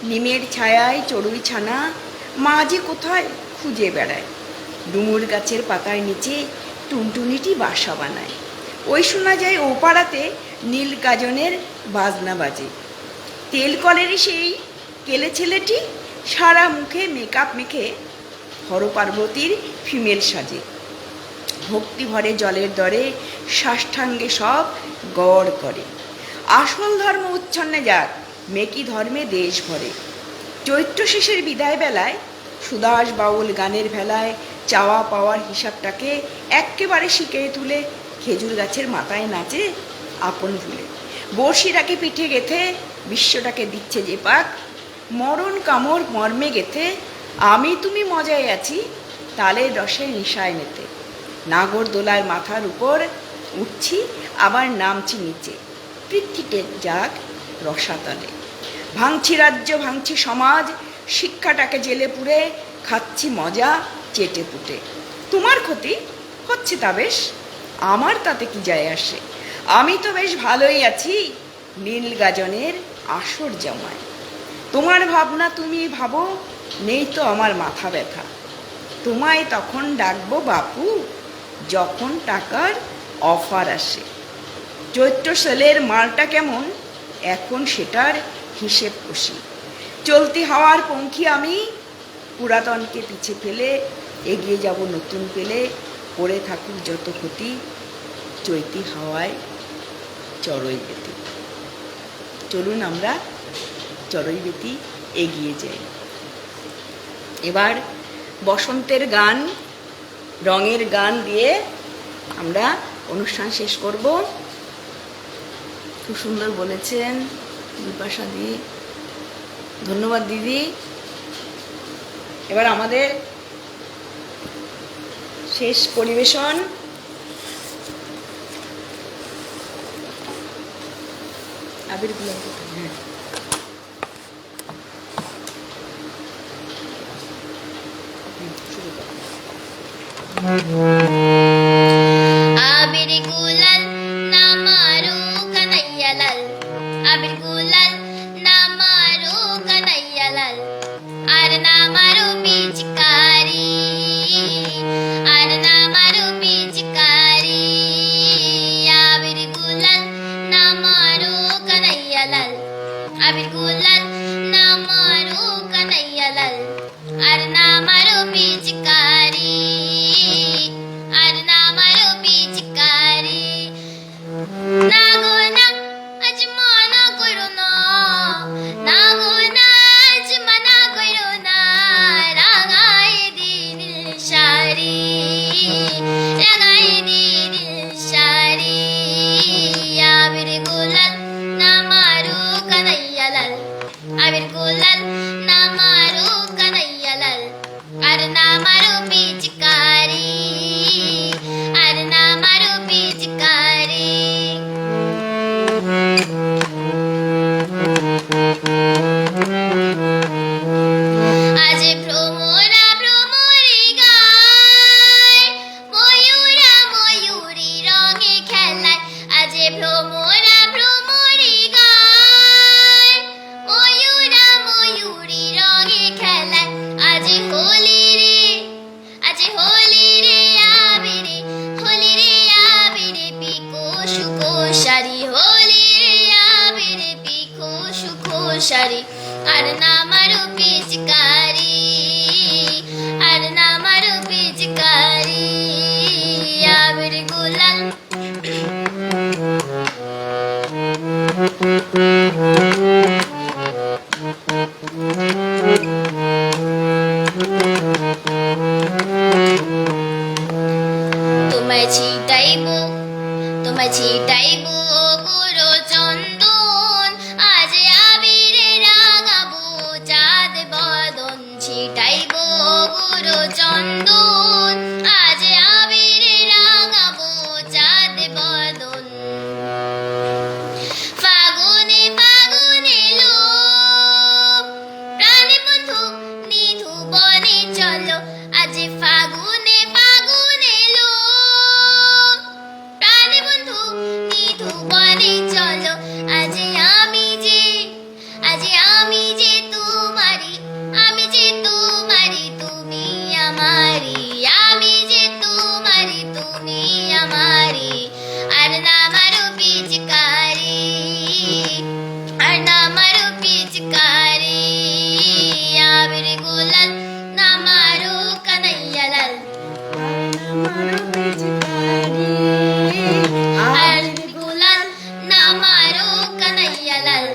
নিমের ছায়ায় চড়ুই ছানা মাঝে কোথায় খুঁজে বেড়ায়। ডুমুর গাছের পাতার নিচে টুনটুনিটি বাসা বানায়। ওই শোনা যায় ও পাড়াতে নীল গাজনের বাজনা বাজে। তেলকলেরই সেই কেলে ছেলেটি সারা মুখে মেকআপ মেখে হরপার্বতীর ফিমেল সাজে। ভক্তি ভরে জলের দরে সাষ্টাঙ্গে সব গড় করে। আসল ধর্ম উচ্ছন্নে যাক, মেকি ধর্মে দেশ ভরে। চৈত্র শেষের বিদায় বেলায় সুদাস বাউল গানের ভেলায় চাওয়া পাওয়ার হিসাবটাকে এক্কেবারে শিখিয়ে তুলে খেজুর গাছের মাথায় নাচে আপন ভুলে। বড়শিটাকে পিঠে গেথে বিশ্বটাকে দিচ্ছে যে পাক, মরণ কামড় মর্মে গেথে আমি তুমি মজায় আছি তালের রসে নিশায় নেতে। নাগর দোলার মাথার উপর উঠছি আবার নামছি নিচে, পৃথিবীতে যাক রসাতলে। ভাঙছি রাজ্য ভাঙছি সমাজ, শিক্ষাটাকে জেলে পুড়ে খাচ্ছি মজা চেটে পুটে। তোমার ক্ষতি হচ্ছে তা বেশ, আমার তাতে কি যায় আসে। আমি তো বেশ ভালোই আছি নীল গাজনের আসর জমায়। তোমার ভাবনা তুমি ভাবো, নেই তো আমার মাথা ব্যথা। তোমায় তখন ডাকবো বাপু, যখন টাকার অফার আসে। চৈত্র সেলের মালটা কেমন, এখন সেটার হিসেব কষি। চলতি হাওয়ার পঙ্খী আমি, পুরাতনকে পিছে ফেলে এগিয়ে যাব নতুন পেলে। পড়ে থাকুক যত ক্ষতি, চৈতি হাওয়ায় চড়ই বেতি। চলুন আমরা চড়ই বেতি এগিয়ে যাই। এবার বসন্তের গান, রঙের গান দিয়ে আমরা অনুষ্ঠান শেষ করব। খুব সুন্দর বলেছেন বিপাশা দি, ধন্যবাদ দিদি। এবার আমাদের শেষ পরিবেশন। আবির গুলো হ্যাঁ শুরু করো। আবির গুলাল না মারো কানাইয়া লাল, আবির গুলাল না মারো কানাইয়া লাল, আর না মারো পিচকারি, আর না মারো পিচকারি। আবির গুলাল না মারো কানাইয়া লাল, আবির গুলাল না মারো কানাইয়া লাল, আর না মারো পিচকারি, আর না মারো পিচকারি। না গো না আজ মানা করো না, না গো না আজ মানা করো না, রাগাই দিন শাড়ি, রাগাই দিন শাড়ি। আবির গুলাল না মারো কানাইয়া লাল, আবির গুলাল না মারো কানাইয়া লাল, আর না মারো পিচকারি, আর না মারো পিচকারি। আজ ভ্রমরা ভ্রমরে গায়, ময়ূরা ময়ূরী রঙে খেলায়। আজ ভ্রমরা ভ্রমরে গায়, ময়ূরা ময়ূরী রঙে খেলায়। আজ হোলি রে, আজ হোলি রে আবিরে, হোলি রে আবিরে পিকো সুকো শাড়ি, হোলি রে আবিরে পিকো সুকো শাড়ি। আর না মারো পিচকারি, আর না মারো পিচকারি। আবির গুলাল তোমায় ছিটাইবো, তোমায় ছিটাইবো গুঁড়ো চন্দন, আজ আবিরে রাগাবো চাঁদ বদন। ছিটাইবো গুঁড়ো চন্দন, আজ আবিরে রাগাবো চাঁদ বদন। ফাগুনে ফাগুনে লো, প্রাণে বন্ধু নিধু বনে চলো। আজ ফাগুনে ফাগুনে লো, প্রাণে বন্ধু নিধু বনে চলো। আজ আমি যে, আজ আমি যে তোমারি, আমি যে তোমারি তুমি আমারি, আমি যে তোমারি তুমি আমারি। আর না মারো পিচকারি, আর না মারো পিচকারি। আবির গুলাল না মারো কানাইয়া লাল, আবির গুলাল না মারো কানাইয়া লাল,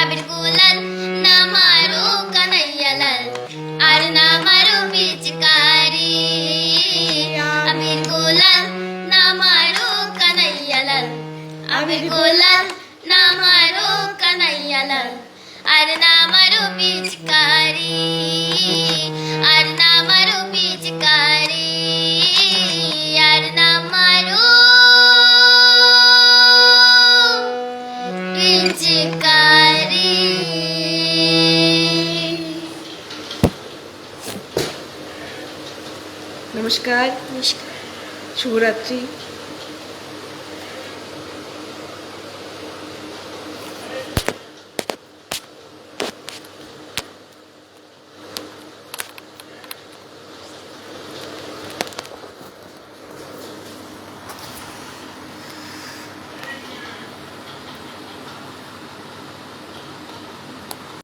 আবির গুলাল না মারো কানাইয়া লাল, আর না মারো পিচকারি। আবির গুলাল না মারো কানাইয়া লাল, আবির গুলাল না মারো কানাইয়া লাল, আর না মারো পিচকারি, আর না মারো পিচকারি, আর না মারো পিচকারি। নমস্কার, নমস্কার। শুভরাত্রি।